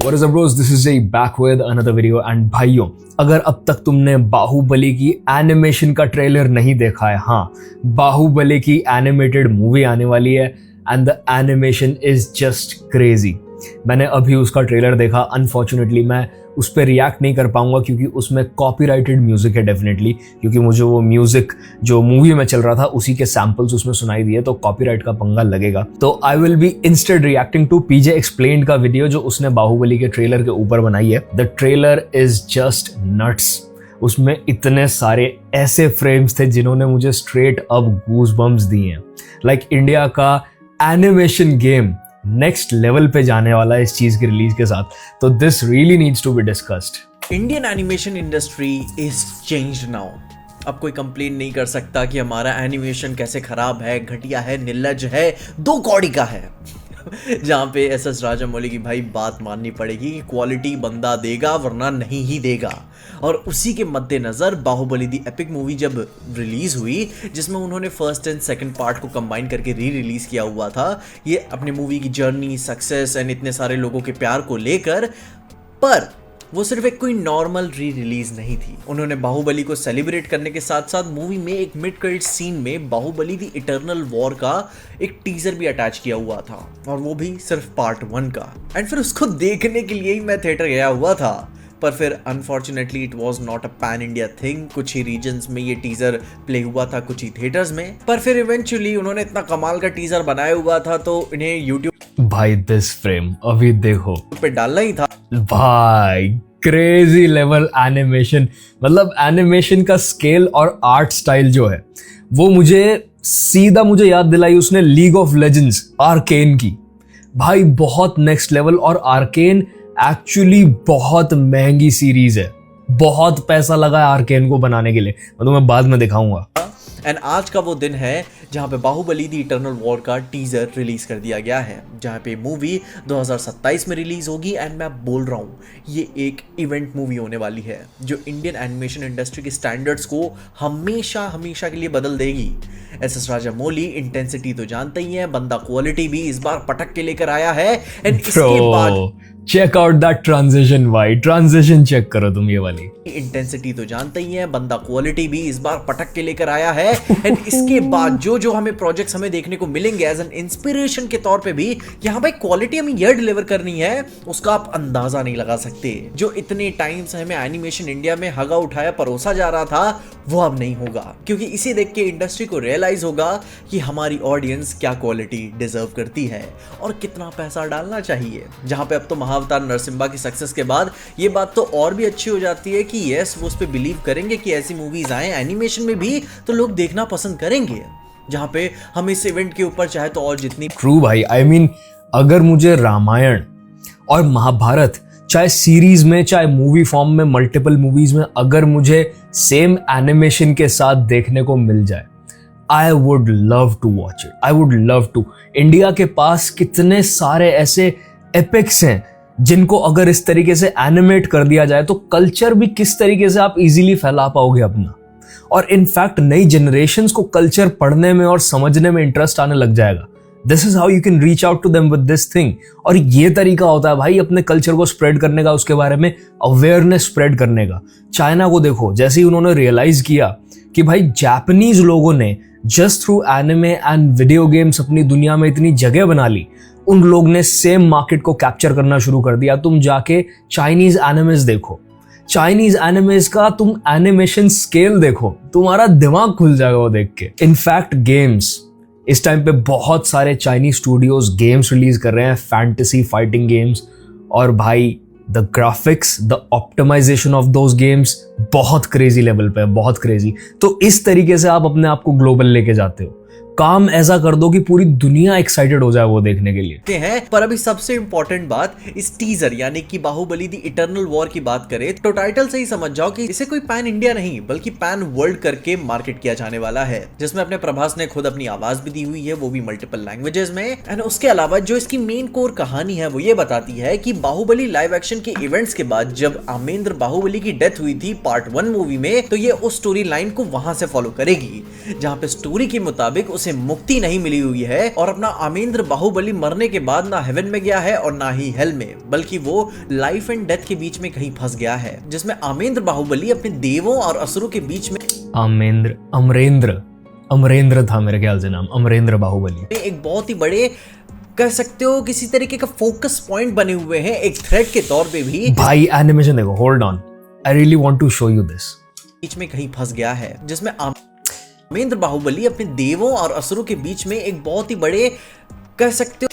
What is up bros, this is Jay back with another video and भाइयों अगर अब तक तुमने बाहुबली की एनिमेशन का ट्रेलर नहीं देखा है, हाँ बाहुबली की एनिमेटेड मूवी आने वाली है and the animation is just crazy. मैंने अभी उसका ट्रेलर देखा, अनफॉर्चुनेटली मैं उस पर रिएक्ट नहीं कर पाऊंगा क्योंकि उसमें कॉपीराइटेड म्यूजिक है डेफिनेटली, क्योंकि मुझे वो म्यूजिक जो मूवी में चल रहा था उसी के सैंपल्स उसमें सुनाई दिए तो कॉपीराइट का पंगा लगेगा। तो I will be instead reacting to PJ explained का वीडियो जो उसने बाहुबली के ट्रेलर के ऊपर बनाई है। The trailer is just nuts. उसमें इतने सारे ऐसे फ्रेम्स थे जिन्होंने मुझे स्ट्रेट अप गूज़बम्प्स दिए हैं। लाइक इंडिया का एनिमेशन गेम नेक्स्ट लेवल पे जाने वाला है इस चीज की रिलीज के साथ, तो this really needs to be discussed. Indian animation industry is changed now. अब कोई कंप्लेन नहीं कर सकता कि हमारा एनिमेशन कैसे खराब है, घटिया है, निर्लज है, दो कौड़ी का है। जहाँ पे एस राजामौली की भाई बात माननी पड़ेगी कि क्वालिटी बंदा देगा वरना नहीं ही देगा। और उसी के मद्देनज़र बाहुबली दी एपिक मूवी जब रिलीज़ हुई, जिसमें उन्होंने फर्स्ट एंड सेकंड पार्ट को कंबाइन करके री रिलीज़ किया हुआ था, ये अपने मूवी की जर्नी, सक्सेस एंड इतने सारे लोगों के प्यार को लेकर, पर वो सिर्फ एक कोई नॉर्मल री रिलीज नहीं थी। उन्होंने बाहुबली को सेलिब्रेट करने के साथ साथ मूवी में एक मिड क्रेडिट सीन में बाहुबली दी इटर्नल वॉर का एक टीजर भी अटैच किया हुआ था, और वो भी सिर्फ पार्ट 1 का। एंड फिर उसको देखने के लिए ही मैं थिएटर गया हुआ था, पर फिर unfortunately it was not a pan India thing. कुछ ही रीजन्स में ये टीजर प्ले हुआ था, कुछ ही थिएटर्स में, पर फिर इवेंचुअली उन्होंने इतना कमाल का टीजर बनाया हुआ था तो इन्हें यूट्यूब भाई दिस फ्रेम अभी देखो पे डालना ही था। भाई क्रेजी लेवल एनिमेशन, मतलब एनिमेशन का स्केल और आर्ट स्टाइल जो है वो मुझे याद दिलाई उसने लीग ऑफ लेजेंड्स आर्केन की। भाई बहुत नेक्स्ट लेवल, और आर्केन एक्चुअली बहुत महंगी सीरीज है, बहुत पैसा लगा है आर्केन को बनाने के लिए, मतलब मैं बाद में दिखाऊंगा। एंड आज का वो दिन है जहाँ पे बाहुबली दी इटर्नल वॉर का टीजर रिलीज कर दिया गया है, जहाँ पे मूवी 2027 में रिलीज होगी। एंड मैं बोल रहा हूँ ये एक इवेंट मूवी होने वाली है जो इंडियन एनिमेशन इंडस्ट्री के स्टैंडर्ड्स को हमेशा हमेशा के लिए बदल देगी। एस राजामौली इंटेंसिटी तो जानते ही है, बंदा क्वालिटी भी इस बार पटक के लेकर आया है। एंड इसके बाद चेक आउट दैट ट्रांजिशन भाई, ट्रांजिशन चेक करो तुम ये वाली। इंटेंसिटी तो जानते ही है, बंदा क्वालिटी भी इस बार पटक के लेकर आया है। एंड इसके बाद जो हमें प्रोजेक्ट्स हमें देखने को मिलेंगे एज एन इंस्पिरेशन के तौर पे भी, यहाँ भाई क्वालिटी हमें यह डिलीवर करनी है उसका आप अंदाजा नहीं लगा सकते। जो इतने टाइम से हमें एनिमेशन इंडिया में हगा उठाया परोसा जा रहा था वो अब नहीं होगा, क्योंकि इसे देख के इंडस्ट्री को रियलाइज होगा कि हमारी ऑडियंस क्या क्वालिटी डिजर्व करती है और कितना पैसा डालना चाहिए। जहां पे अब तो महाअवतार नरसिम्हा की सक्सेस के बाद ये बात तो और भी अच्छी हो जाती है कि यस वो उस पे बिलीव करेंगे कि ऐसी मूवीज आए एनिमेशन में भी तो लोग देखना पसंद करेंगे, जहां पे हम इस इवेंट के ऊपर चाहे तो और जितनी ट्रू भाई, आई मीन अगर मुझे रामायण और महाभारत चाहे सीरीज में चाहे मूवी फॉर्म में मल्टीपल मूवीज में अगर मुझे सेम एनिमेशन के साथ देखने को मिल जाए, I would love to watch it, I would love to. India के पास कितने सारे ऐसे एपिक्स हैं जिनको अगर इस तरीके से एनिमेट कर दिया जाए तो कल्चर भी किस तरीके से आप इजीली फैला पाओगे अपना, और इनफैक्ट नई जनरेशंस को कल्चर पढ़ने में और समझने में इंटरेस्ट आने लग जाएगा। This is how you can reach out to them with this thing. और ये तरीका होता है भाई अपने कल्चर को स्प्रेड करने का, उसके बारे में अवेयरनेस स्प्रेड करने का। चाइना को देखो, जैसे ही उन्होंने रियलाइज किया कि भाई जापानीज लोगों ने just through anime and video games अपनी दुनिया में इतनी जगह बना ली, उन लोग ने सेम मार्केट को कैप्चर करना शुरू कर दिया। तुम जाके चाइनीज एनिमेज देखो, चाइनीज एनिमेज का तुम एनिमेशन स्केल देखो, तुम्हारा दिमाग खुल जाएगा वो देख के। इनफैक्ट गेम्स, इस टाइम पे बहुत सारे चाइनीज स्टूडियोज गेम्स रिलीज कर रहे हैं, फैंटेसी फाइटिंग गेम्स, और भाई the graphics, the optimisation of those games बहुत क्रेजी लेवल पे है, बहुत क्रेजी। तो इस तरीके से आप अपने आप को ग्लोबल लेके जाते हो, काम ऐसा कर दो कि पूरी दुनिया एक्साइटेड हो जाए वो देखने के लिए हैं। पर अभी सबसे इंपॉर्टेंट बात इस टीजर यानी कि बाहुबली दी इटर्नल वॉर की बात करें तो टाइटल से ही समझ जाओ कि इसे कोई पैन इंडिया नहीं बल्कि पैन वर्ल्ड करके मार्केट किया जाने वाला है, जिसमें अपने प्रभास ने खुद अपनी आवाज भी दी हुई है, वो भी मल्टीपल लैंग्वेजेस में। एंड उसके अलावा जो इसकी मेन कोर कहानी है वो ये बताती है कि बाहुबली लाइव एक्शन के इवेंट्स के बाद जब अमरेंद्र बाहुबली की डेथ हुई थी पार्ट 1 मूवी में, तो ये उस स्टोरी लाइन को वहां से फॉलो करेगी, जहां पे स्टोरी के मुताबिक उसे मुक्ति नहीं मिली हुई है और अपना आमेंद्र बाहुबली मरने के बाद ना हेवन में गया है और ना ही हेल में, बल्कि वो लाइफ एंड डेथ के बीच में कहीं फंस गया है, जिसमें आमेंद्र बाहुबली अपने देवों और असुरों के बीच में अमरेंद्र था मेरे ख्याल से नाम, अमरेंद्र बाहुबली, एक बहुत ही बड़े कह सकते हो किसी तरीके का फोकस पॉइंट बने हुए हैं, एक थ्रेड के तौर पे भी। भाई एनिमेशन देखो, hold on, I really want to show you this. बीच में कहीं फंस गया है, जिसमें आमेंद्र बाहुबली अपने देवों और असुरों के बीच में एक बहुत ही बड़े कह सकते हो।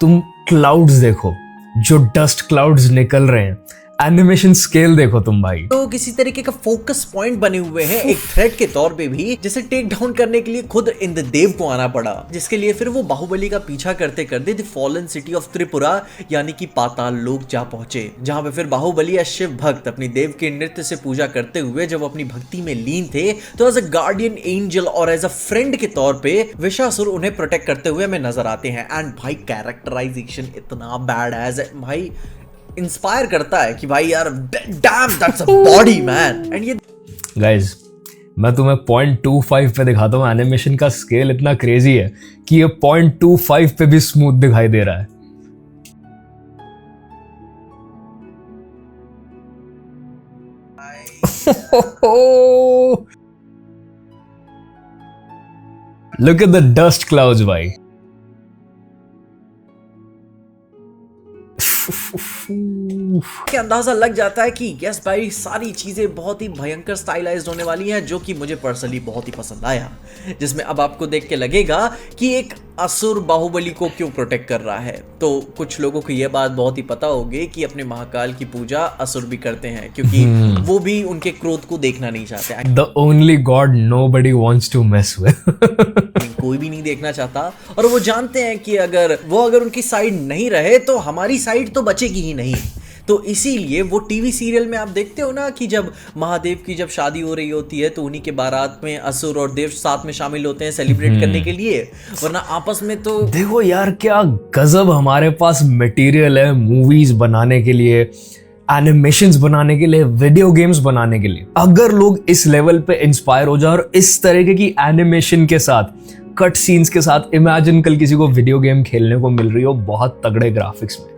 तुम क्लाउड्स देखो, जो डस्ट क्लाउड्स निकल रहे हैं, एनिमेशन स्केल देखो तुम भाई, तो किसी तरीके का फोकस पॉइंट बने हुए हैं, एक थ्रेड के तौर पे भी, जिसे टेक डाउन करने के लिए खुद इंद्रदेव को आना पड़ा, जिसके लिए फिर वो बाहुबली का पीछा करते करते the fallen city of Tripura यानी कि पाताल लोक जा पहुंचे, जहां पे फिर बाहुबली या शिव भक्त अपनी देव के नृत्य से पूजा करते हुए जब अपनी भक्ति में लीन थे, तो एज अ गार्डियन एंजल और एज अ फ्रेंड के तौर पे विशासुर उन्हें प्रोटेक्ट करते हुए हमें नजर आते हैं। एंड भाई कैरेक्टराइजेशन इतना बैड है भाई, इंस्पायर करता है कि भाई यार dam that's a body man. And ये गाइस, मैं तुम्हें 0.25 पे दिखाता हूँ, एनिमेशन का स्केल इतना क्रेजी है कि ये 0.25 पे भी स्मूथ दिखाई दे रहा है। Look at the dust clouds भाई। के अंदाजा लग जाता है कि यस भाई सारी चीजें बहुत ही भयंकर स्टाइलाइज्ड होने वाली हैं, जो कि मुझे पर्सनली बहुत ही पसंद आया, जिसमें अब आपको देख के लगेगा कि एक असुर बाहुबली को क्यों प्रोटेक्ट कर रहा है। तो कुछ लोगों को यह बात बहुत ही पता होगी कि अपने महाकाल की पूजा असुर भी करते हैं, क्योंकि वो भी उनके क्रोध को देखना नहीं चाहते। The only god nobody wants to mess with। कोई भी नहीं देखना चाहता, और वो जानते हैं कि अगर उनकी साइड नहीं रहे तो हमारी साइड तो बचेगी ही नहीं। तो इसीलिए वो टीवी सीरियल में आप देखते हो ना कि जब महादेव की जब शादी हो रही होती है तो उन्हीं के बारात में असुर और देव साथ में शामिल होते हैं सेलिब्रेट करने के लिए, वरना आपस में तो देखो यार क्या गजब हमारे पास मटेरियल है मूवीज बनाने के लिए, एनिमेशंस बनाने के लिए, वीडियो गेम्स बनाने के लिए। अगर लोग इस लेवल पे इंस्पायर हो जाए और इस तरीके की एनिमेशन के साथ, कट सीन्स के साथ, इमेजिन कल किसी को वीडियो गेम खेलने को मिल रही हो बहुत तगड़े ग्राफिक्स में।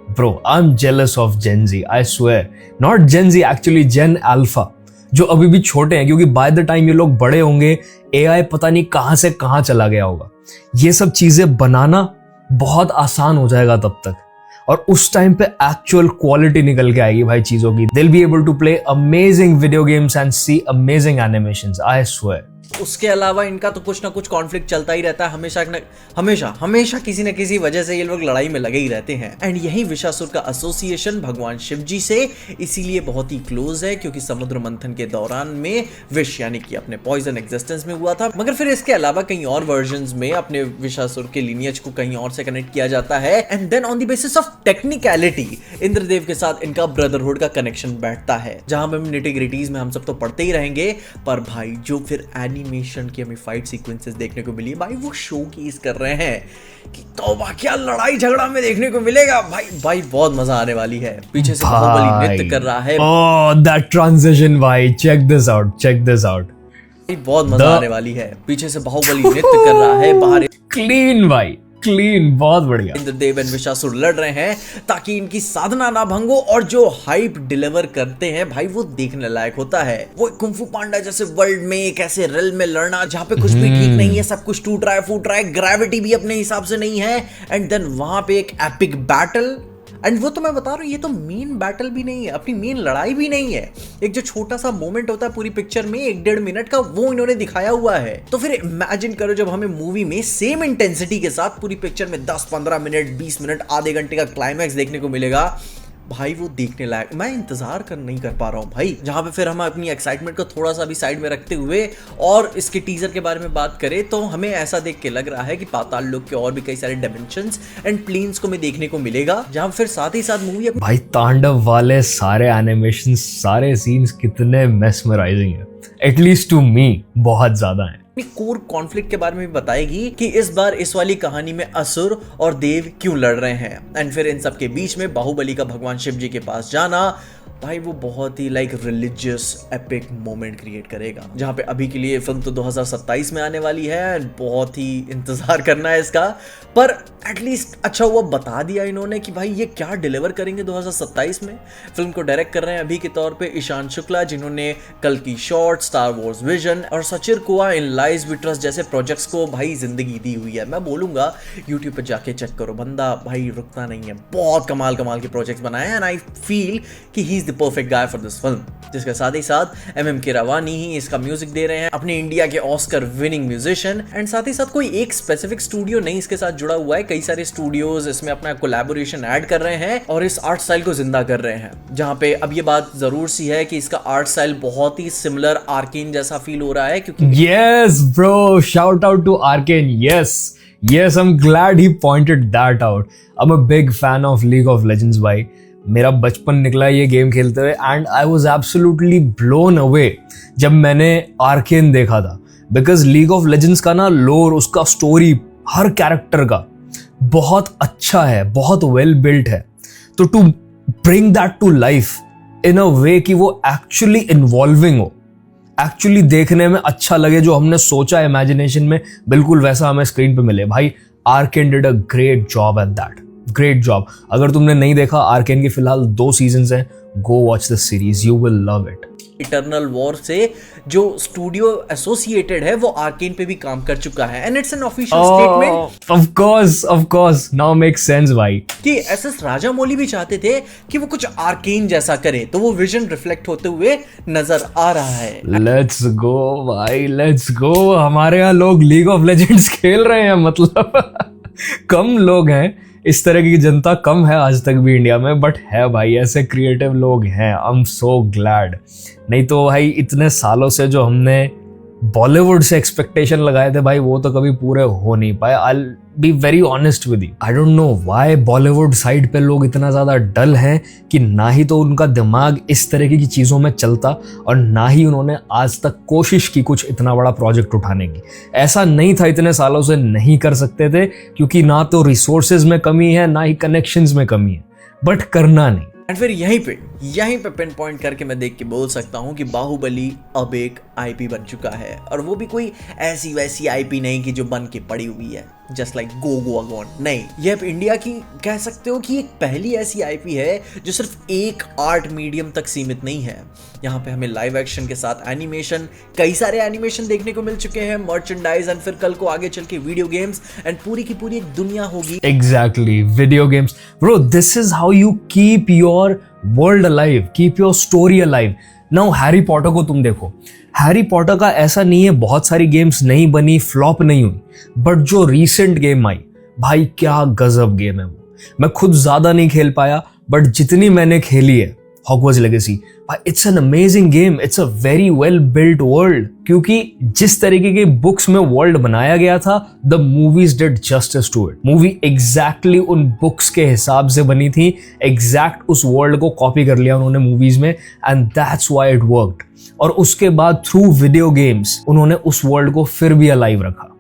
Bro, I'm jealous of Gen Z, I swear. Not Gen Z, actually Gen Alpha, जो अभी भी छोटे हैं, क्योंकि by the time ये लोग बड़े होंगे AI पता नहीं कहां से कहां चला गया होगा। ये सब चीजें बनाना बहुत आसान हो जाएगा तब तक, और उस टाइम पे एक्चुअल क्वालिटी निकल के आएगी भाई चीजों की। They'll be able to play amazing video games and see amazing animations, I swear. उसके अलावा इनका तो कुछ ना कुछ कॉन्फ्लिक्ट चलता ही रहता है, हमेशा किसी न किसी वजह से ये लोग लड़ाई में लगे ही रहते हैं। एंड यही विशासुर का एसोसिएशन भगवान शिव जी से इसीलिए बहुत ही क्लोज है, क्योंकि समुद्र मंथन के दौरान में विष यानी कि अपने पॉइजन एग्जिस्टेंस में हुआ था। मगर फिर इसके अलावा कहीं और वर्जन्स में अपने विशासुर के लिनियज को कहीं और से कनेक्ट किया जाता है। And then on the basis of technicality Indradev के साथ इनका ब्रदरहुड का कनेक्शन बैठता है, जहां पे हम निटी-ग्रिटीज में हम सब तो पढ़ते ही रहेंगे, पर भाई जो फिर एनिमेशन की हमें फाइट सीक्वेंसेस देखने को मिली, भाई वो शो कीज कर रहे हैं कि तौबा क्या लड़ाई झगड़ा में देखने को मिलेगा। भाई बहुत मजा आने वाली है। पीछे से बाहुबली नृत्य कर रहा है। ओह दैट ट्रांजिशन भाई, चेक दिस आउट। बहुत मजा आने वाली है। पीछे से बाहुबली नृत्य कर रहा है, बाहर क्लीन भाई, क्लीन, बहुत बढ़िया। इंद्रदेव एंड विशासुर लड़ रहे हैं ताकि इनकी साधना ना भंगो, और जो हाइप डिलीवर करते हैं भाई वो देखने लायक होता है। वो कुंफू पांडा जैसे वर्ल्ड में एक ऐसे रेल में लड़ना जहां पे कुछ भी ठीक नहीं है, सब कुछ टूट रहा है, फूट रहा है, ग्रेविटी भी अपने हिसाब से नहीं है, एंड देन वहां पे एक एपिक बैटल। एंड वो तो मैं बता रहा हूँ, ये तो मेन बैटल भी नहीं है, अपनी मेन लड़ाई भी नहीं है, एक जो छोटा सा मोमेंट होता है पूरी पिक्चर में 1-1.5 मिनट का, वो इन्होंने दिखाया हुआ है। तो फिर इमेजिन करो जब हमें मूवी में सेम इंटेंसिटी के साथ पूरी पिक्चर में 10-15 मिनट, 20 मिनट, आधे घंटे का क्लाइमैक्स देखने को मिलेगा, भाई वो देखने लायक। मैं इंतजार नहीं कर पा रहा हूँ भाई। जहां पे फिर हम अपनी एक्साइटमेंट को थोड़ा सा भी साइड में रखते हुए और इसके टीजर के बारे में बात करें, तो हमें ऐसा देख के लग रहा है कि पाताल लोक के और भी कई सारे डायमेंशंस एंड प्लेन्स को हमें देखने को मिलेगा, जहां फिर साथ ही साथ मूवी भाई तांडव वाले सारे एनिमेशन, सारे सीन्स कितने मेस्मराइजिंग है, एटलीस्ट टू मी बहुत ज्यादा है। कोर कॉन्फ्लिक्ट के बारे में भी बताएगी कि इस बार इस वाली कहानी में असुर और देव क्यों लड़ रहे हैं, एंड फिर इन सब के बीच में बाहुबली का भगवान शिव जी के पास जाना भाई वो बहुत ही like religious epic moment create करेगा, जहाँ पे अभी के लिए फिल्म तो 2027 में आने वाली है, बहुत ही इंतजार करना है इसका, पर एटलीस्ट अच्छा हुआ बता दिया इन्होंने कि भाई ये क्या डिलीवर करेंगे 2027 में। फिल्म को डायरेक्ट कर रहे हैं अभी के तौर पे ईशान शुक्ला, जिन्होंने कल की शॉर्ट, स्टार वॉर्स विजन और सचिर कुआ इन लाइज वी ट्रस्ट जैसे प्रोजेक्ट्स को भाई जिंदगी दी हुई है। मैं बोलूंगा यूट्यूब पे जाके चेक करो, बंदा भाई रुकता नहीं है, बहुत कमाल कमाल के प्रोजेक्ट्स बनाए हैं एंड आई फील कि he is the perfect guy for this film. जिसके साथ ही साथ एमएम कीरवानी ही इसका म्यूजिक दे रहे हैं, अपने इंडिया के ऑस्कर विनिंग म्यूजिशियन, एंड साथ ही साथ कोई एक स्पेसिफिक स्टूडियो नहीं इसके साथ जुड़ा हुआ है, कई सारे स्टूडियोज इसमें अपना कोलैबोरेशन ऐड कर रहे हैं और इस आर्ट स्टाइल को जिंदा कर रहे हैं। जहां पे अब ये बात जरूर सी है कि इसका आर्ट स्टाइल बहुत ही सिमिलर आर्केन जैसा फील हो रहा है, क्योंकि Yes, bro. Shout out to Arcane. Yes, I'm glad he pointed that out. I'm a big fan of League of Legends, भाई. मेरा बचपन निकला ये गेम खेलते हुए and I was absolutely blown away जब मैंने आर्केन देखा था, बिकॉज लीग ऑफ लेजेंड्स का ना लोर, उसका स्टोरी, हर कैरेक्टर का बहुत अच्छा है, बहुत वेल बिल्ट है। तो to bring that to life in a way कि वो एक्चुअली इन्वॉल्विंग हो, एक्चुअली देखने में अच्छा लगे, जो हमने सोचा इमेजिनेशन में बिल्कुल वैसा हमें स्क्रीन पे मिले, भाई arcane did a great job at that, great job. अगर तुमने नहीं देखा आर्केन के फिलहाल 2 सीजन्स हैं, go watch the series, you will love it. Eternal war से जो स्टूडियो एसोसिएटेड है वो आर्केन पे भी काम कर चुका है and it's an official statement. Of course now makes sense भाई, कि एसएस राजामौली भी चाहते थे कि वो कुछ आर्केन जैसा करे, तो वो विजन रिफ्लेक्ट होते हुए नजर आ रहा है। लेट्स गो भाई, लेट्स गो। हमारे यहाँ लोग लीग ऑफ लेजेंड्स खेल रहे हैं, मतलब कम लोग हैं, इस तरह की जनता कम है आज तक भी इंडिया में, बट है भाई, ऐसे क्रिएटिव लोग हैं। I am so glad. नहीं तो भाई इतने सालों से जो हमने बॉलीवुड से एक्सपेक्टेशन लगाए थे भाई, वो तो कभी पूरे हो नहीं पाए। I be very honest with you, I don't know why Bollywood side पे लोग इतना ज्यादा डल हैं कि ना ही तो उनका दिमाग इस तरह की चीजों में चलता और ना ही उन्होंने आज तक कोशिश की कुछ इतना बड़ा प्रोजेक्ट उठाने की। ऐसा नहीं था, इतने सालों से नहीं कर सकते थे क्योंकि ना तो रिसोर्सेज में कमी है, ना ही कनेक्शंस में कमी है, बट करना नहीं। एंड फिर यहीं पे पिन पॉइंट करके मैं देख के बोल सकता हूँ कि बाहुबली अब एक आईपी बन चुका है, और वो भी कोई ऐसी वैसी आईपी नहीं कि जो बन के पड़ी हुई है जस्ट लाइक गो गॉन, नहीं, ये अब इंडिया की कह सकते हो कि एक पहली ऐसी आईपी है जो सिर्फ एक आर्ट मीडियम तक सीमित नहीं है। यहाँ पे हमें लाइव एक्शन के साथ एनिमेशन, कई सारे एनिमेशन देखने को मिल चुके हैं, मर्चेंडाइज, एंड फिर कल को आगे चल के वीडियो गेम्स, एंड पूरी की पूरी एक दुनिया होगी। Exactly, video games bro, this is how you keep your world alive, keep your story alive. Now Harry Potter को तुम देखो, हैरी पॉटर का ऐसा नहीं है बहुत सारी गेम्स नहीं बनी, फ्लॉप नहीं हुई, बट जो रीसेंट गेम आई भाई क्या गजब गेम है वो। मैं खुद ज्यादा नहीं खेल पाया, बट जितनी मैंने खेली है हॉगवर्ट्स लेगेसी, भाई it's an amazing game, it's a very well built world. क्योंकि जिस तरीके के बुक्स में वर्ल्ड बनाया गया था, the movies did justice to it. Movie exactly उन बुक्स के हिसाब से बनी थी, एग्जैक्ट उस वर्ल्ड को कॉपी कर लिया उन्होंने मूवीज में, and that's why it worked. और उसके बाद थ्रू वीडियो गेम्स उन्होंने उस वर्ल्ड को फिर भी अलाइव रखा।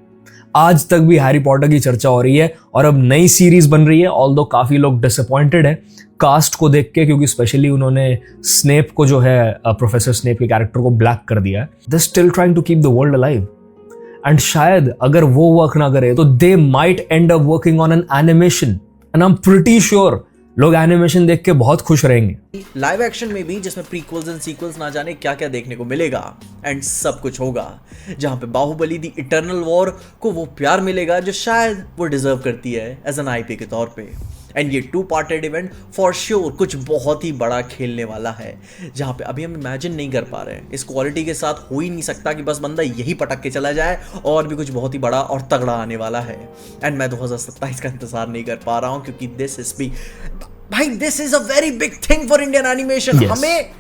आज तक भी हैरी पॉटर की चर्चा हो रही है और अब नई सीरीज बन रही है, ऑल्दो काफी लोग डिसअपॉइंटेड है कास्ट को देख के, क्योंकि स्पेशली उन्होंने स्नेप को जो है प्रोफेसर स्नेप के कैरेक्टर को ब्लैक कर दिया है। They still trying to keep the world alive, and शायद अगर वो वर्क ना करे तो they might end up working on an animation, and I am pretty sure लोग एनिमेशन देख के बहुत खुश रहेंगे। लाइव एक्शन में भी, जिसमें प्रीक्वल्स एंड सीक्वल्स ना जाने क्या क्या देखने को मिलेगा, एंड सब कुछ होगा, जहां पे बाहुबली दी इटर्नल वॉर को वो प्यार मिलेगा जो शायद वो डिजर्व करती है एज एन आईपी के तौर पे। एंड ये 2-पार्टेड इवेंट फॉर श्योर कुछ बहुत ही बड़ा खेलने वाला है, जहां पे अभी हम इमेजिन नहीं कर पा रहे हैं। इस क्वालिटी के साथ हो ही नहीं सकता कि बस बंदा यही पटक के चला जाए, और भी कुछ बहुत ही बड़ा और तगड़ा आने वाला है। एंड मैं 2027 का इंतजार नहीं कर पा रहा हूं, क्योंकि this is a very big thing for Indian animation. हमें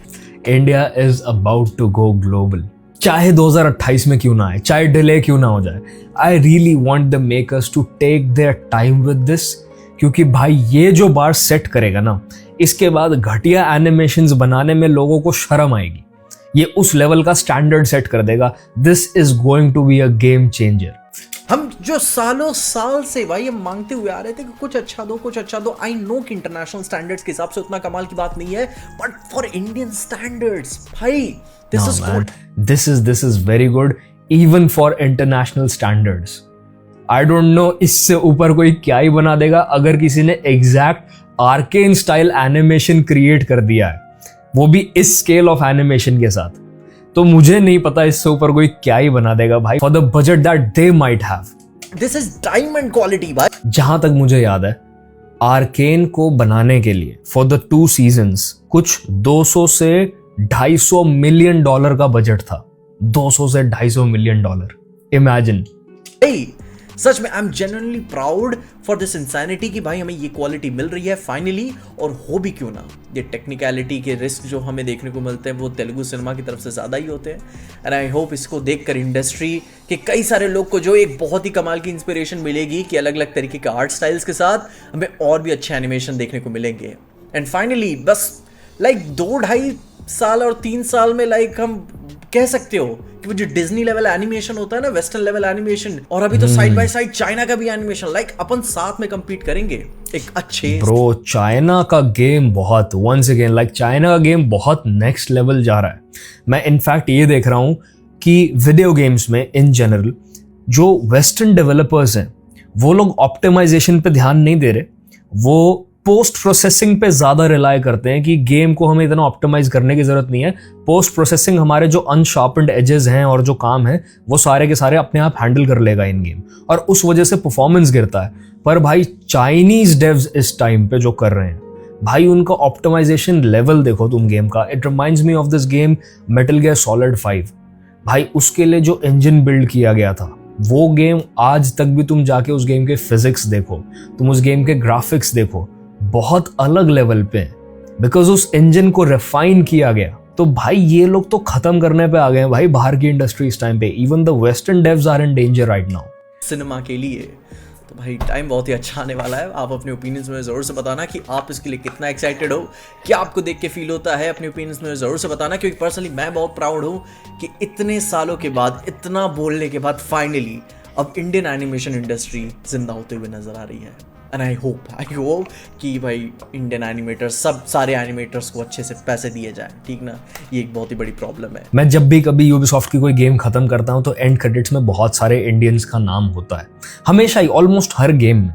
India is about to go global, चाहे 2028 में क्यों ना आए, चाहे डिले क्यों ना हो जाए। I really want the makers to take their time with this, क्योंकि भाई ये जो बार सेट करेगा ना, इसके बाद घटिया एनिमेशंस बनाने में लोगों को शर्म आएगी। ये उस लेवल का स्टैंडर्ड सेट कर देगा। This is going to be a game changer. हम जो सालों साल से भाई हम मांगते हुए आ रहे थे कि कुछ अच्छा दो, कुछ अच्छा दो। आई नो कि इंटरनेशनल स्टैंडर्ड्स के हिसाब से उतना कमाल की बात नहीं है, बट फॉर इंडियन स्टैंडर्ड्स भाई this is good. This is very good even for international standards. I don't know इससे ऊपर कोई क्या ही बना देगा। अगर किसी ने exact arcane style animation create कर दिया है, वो भी इस स्केल ऑफ एनिमेशन के साथ, तो मुझे नहीं पता इससे ऊपर कोई क्या ही बना देगा भाई, for the budget that they might have. This is diamond quality भाई। जहां तक मुझे याद है, आर्केन को बनाने के लिए फॉर द 2 सीजन्स कुछ 200 से 250 मिलियन डॉलर का बजट था। 200 से 250 मिलियन डॉलर, इमेजिन। सच में I am genuinely proud for this insanity कि भाई हमें ये क्वालिटी मिल रही है फाइनली। और हो भी क्यों ना, ये टेक्निकलिटी के रिस्क जो हमें देखने को मिलते हैं वो तेलुगु सिनेमा की तरफ से ज़्यादा ही होते हैं। एंड आई होप इसको देखकर इंडस्ट्री के कई सारे लोग को जो एक बहुत ही कमाल की इंस्पिरेशन मिलेगी कि अलग अलग तरीके के आर्ट स्टाइल्स के साथ हमें और भी अच्छे एनिमेशन देखने को मिलेंगे। एंड फाइनली बस 2-2.5 साल और 3 साल में हम कह सकते हो कि वो जो डिज्नी लेवल एनिमेशन होता है ना, वेस्टर्न लेवल एनिमेशन, और अभी तो साइड बाय साइड चाइना का भी एनिमेशन, अपन साथ में compete करेंगे एक अच्छे। ब्रो चाइना का गेम बहुत, वंस अगेन चाइना का गेम बहुत नेक्स्ट लेवल जा रहा है। मैं इनफैक्ट ये देख रहा हूं कि वीडियो गेम्स में इन जनरल जो वेस्टर्न डेवलपर्स हैं वो लोग ऑप्टिमाइजेशन पे ध्यान नहीं दे रहे, वो पोस्ट प्रोसेसिंग पे ज्यादा रिलाय करते हैं कि गेम को हमें इतना ऑप्टिमाइज करने की जरूरत नहीं है। पोस्ट प्रोसेसिंग हमारे जो अनशार्पन्ड एजेस हैं और जो काम है वो सारे के सारे अपने आप हैंडल कर लेगा इन गेम, और उस वजह से परफॉर्मेंस गिरता है। पर भाई चाइनीज डेव्स इस टाइम पे जो कर रहे हैं भाई, उनका ऑप्टिमाइजेशन लेवल देखो तुम गेम का। It reminds me of this game metal gear solid 5 भाई। उसके लिए जो इंजन बिल्ड किया गया था, वो गेम आज तक भी तुम जाके उस गेम के फिजिक्स देखो, तुम उस गेम के ग्राफिक्स देखो, बहुत अलग लेवल पे है, बिकॉज उस इंजन को रिफाइन किया गया। तो भाई ये लोग तो खत्म करने पे आ गए हैं भाई बाहर की इंडस्ट्री इस टाइम पे। Even the western devs are in danger right now cinema के लिए। तो भाई टाइम बहुत ही अच्छा आने वाला है। आप अपने ओपिनियंस में ज़रूर से बताना कि आप इसके लिए कितना एक्साइटेड हो, क्या आपको देख के फील होता है। अपने ओपिनियंस में ज़रूर से बताना, क्योंकि पर्सनली मैं बहुत प्राउड हूँ कि इतने सालों के बाद, इतना बोलने के बाद फाइनली अब इंडियन एनिमेशन इंडस्ट्री जिंदा होते हुए नजर आ रही है। एंड आई होप कि भाई इंडियन एनिमेटर्स, सारे एनिमेटर्स को अच्छे से पैसे दिए जाएं, ठीक ना। ये एक बहुत ही बड़ी प्रॉब्लम है। मैं जब भी कभी यूबीसॉफ्ट की कोई गेम खत्म करता हूं तो एंड क्रेडिट्स में बहुत सारे इंडियंस का नाम होता है, हमेशा ही, ऑलमोस्ट हर गेम में।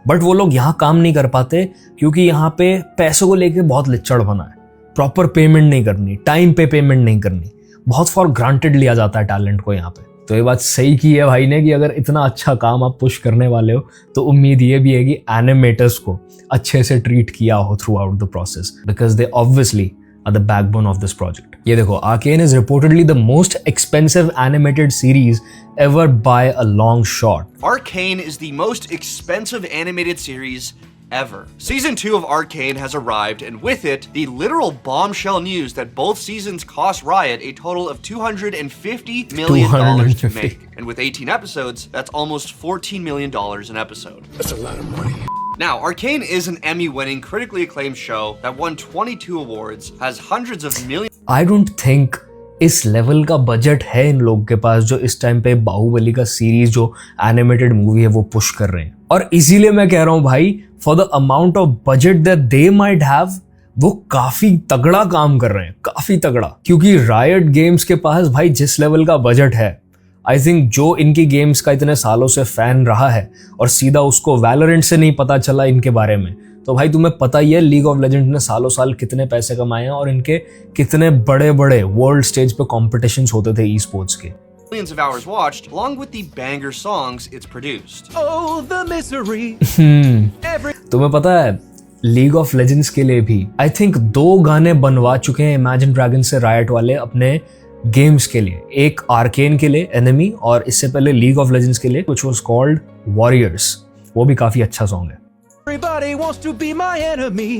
बट वो लोग यहाँ काम नहीं कर पाते क्योंकि यहाँ पे पैसों को लेके बहुत लिच्चड़ बना है। प्रॉपर पेमेंट नहीं करनी, टाइम पे पेमेंट नहीं करनी, बहुत फॉर ग्रांटेड लिया जाता है टैलेंट को यहाँ पे। तो ये बात सही की है भाई ने कि अगर इतना अच्छा काम आप पुश करने वाले हो तो उम्मीद ये भी है कि एनिमेटर्स को अच्छे से ट्रीट किया हो throughout the process, because they obviously are the backbone of this project. ये देखो, Arcane is reportedly the most expensive animated series ever by a long shot. Arcane is the most expensive animated series ever. Season 2 of Arcane has arrived, and with it, the literal bombshell news that both seasons cost Riot a total of $250 million to make. And with 18 episodes, that's almost $14 million an episode. That's a lot of money. Now, Arcane is an Emmy-winning, critically acclaimed show that won 22 awards, has hundreds of millions. I don't think इस level का budget है इन लोग के पास जो इस time पे बाहुबली का series जो एनिमेटेड मूवी है वो पुश कर रहे हैं। और इसीलिए मैं कह रहा हूं भाई, for the amount of budget that they might have, वो काफी तगड़ा काम कर रहे हैं, काफी तगड़ा। क्योंकि रायट गेम्स के पास भाई जिस लेवल का बजट है, आई थिंक जो इनकी गेम्स का इतने सालों से फैन रहा है और सीधा उसको वैलोरेंट से नहीं पता चला इनके बारे में, तो भाई तुम्हें पता ही है लीग ऑफ लेजेंड्स ने सालों साल कितने पैसे कमाए हैं और इनके कितने बड़े बड़े वर्ल्ड स्टेज पे कॉम्पिटिशंस होते थे ई स्पोर्ट्स के। Millions of hours watched, along with the banger songs it's produced. Oh, the misery. तुम्हें पता है लीग ऑफ लेजेंड्स के लिए भी आई थिंक 2 गाने बनवा चुके हैं इमेजिन ड्रैगन्स से रायट वाले अपने गेम्स के लिए। एक आर्केन के लिए एनिमी, और इससे पहले लीग ऑफ लेजेंड्स के लिए व्हिच वाज कॉल्ड वॉरियर्स। वो भी काफी अच्छा सॉन्ग है। Everybody wants to be my enemy.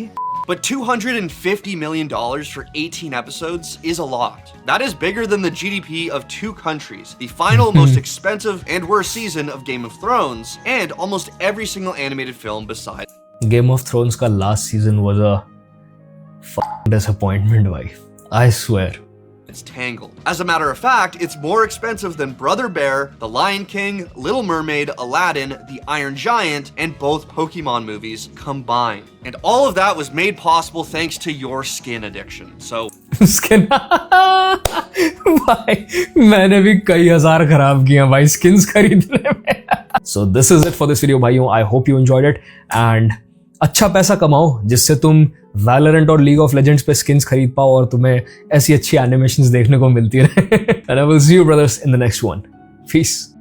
But $250 million for 18 episodes is a lot. That is bigger than the GDP of 2 countries, the final most expensive and worst season of Game of Thrones, and almost every single animated film besides. Game of Thrones का last season was a disappointment भाई, I swear. It's Tangled. As a matter of fact, it's more expensive than Brother Bear, The Lion King, Little Mermaid, Aladdin, The Iron Giant, and both Pokemon movies combined. And all of that was made possible thanks to your skin addiction. So skin भाई मैंने भी कई हजार खराब किए हैं भाई skins खरीदने में. So this is it for this video भाइयों. I hope you enjoyed it and अच्छा पैसा कमाओ जिससे तुम वैलोरेंट और लीग ऑफ लेजेंड्स पे स्किन्स खरीद पाओ और तुम्हें ऐसी अच्छी एनिमेशंस देखने को मिलती रहे. And I will see you brothers in the next one. Piece.